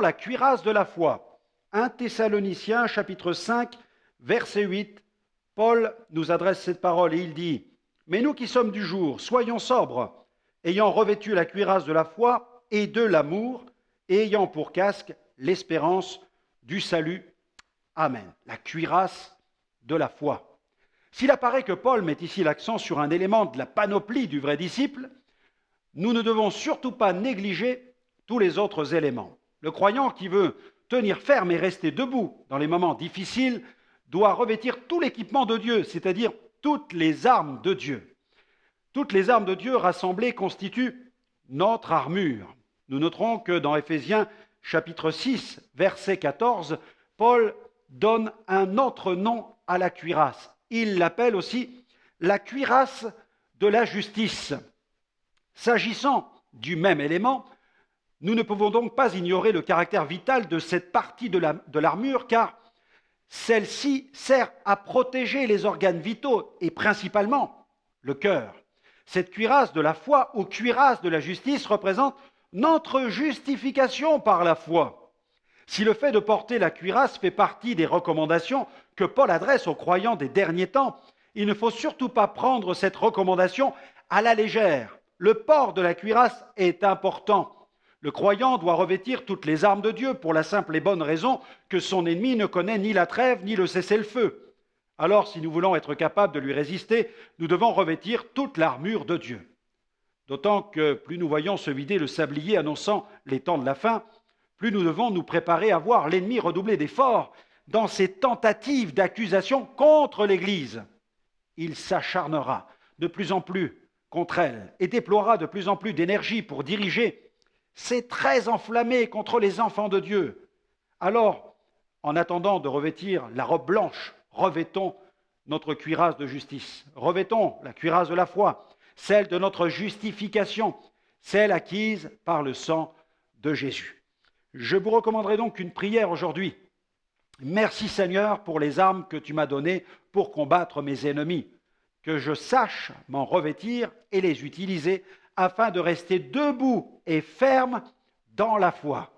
la cuirasse de la foi. 1 Thessaloniciens chapitre 5, verset 8, Paul nous adresse cette parole et il dit « Mais nous qui sommes du jour, soyons sobres, ayant revêtu la cuirasse de la foi et de l'amour, et ayant pour casque l'espérance du salut. Amen. » La cuirasse de la foi. S'il apparaît que Paul met ici l'accent sur un élément de la panoplie du vrai disciple, nous ne devons surtout pas négliger tous les autres éléments. Le croyant qui veut tenir ferme et rester debout dans les moments difficiles doit revêtir tout l'équipement de Dieu, c'est-à-dire toutes les armes de Dieu. Toutes les armes de Dieu rassemblées constituent notre armure. Nous noterons que dans Éphésiens chapitre 6, verset 14, Paul donne un autre nom à la cuirasse. Il l'appelle aussi la cuirasse de la justice. S'agissant du même élément, nous ne pouvons donc pas ignorer le caractère vital de cette partie de l'armure, car celle-ci sert à protéger les organes vitaux et principalement le cœur. Cette cuirasse de la foi ou cuirasse de la justice représente notre justification par la foi. Si le fait de porter la cuirasse fait partie des recommandations que Paul adresse aux croyants des derniers temps, il ne faut surtout pas prendre cette recommandation à la légère. Le port de la cuirasse est important. Le croyant doit revêtir toutes les armes de Dieu pour la simple et bonne raison que son ennemi ne connaît ni la trêve ni le cessez-le-feu. Alors, si nous voulons être capables de lui résister, nous devons revêtir toute l'armure de Dieu. D'autant que plus nous voyons se vider le sablier annonçant les temps de la fin, plus nous devons nous préparer à voir l'ennemi redoubler d'efforts dans ses tentatives d'accusation contre l'Église. Il s'acharnera de plus en plus contre elle et déploiera de plus en plus d'énergie pour diriger ses traits enflammés contre les enfants de Dieu. Alors, en attendant de revêtir la robe blanche, revêtons notre cuirasse de justice, revêtons la cuirasse de la foi, celle de notre justification, celle acquise par le sang de Jésus. Je vous recommanderai donc une prière aujourd'hui. Merci Seigneur pour les armes que tu m'as données pour combattre mes ennemis, que je sache m'en revêtir et les utiliser afin de rester debout et ferme dans la foi.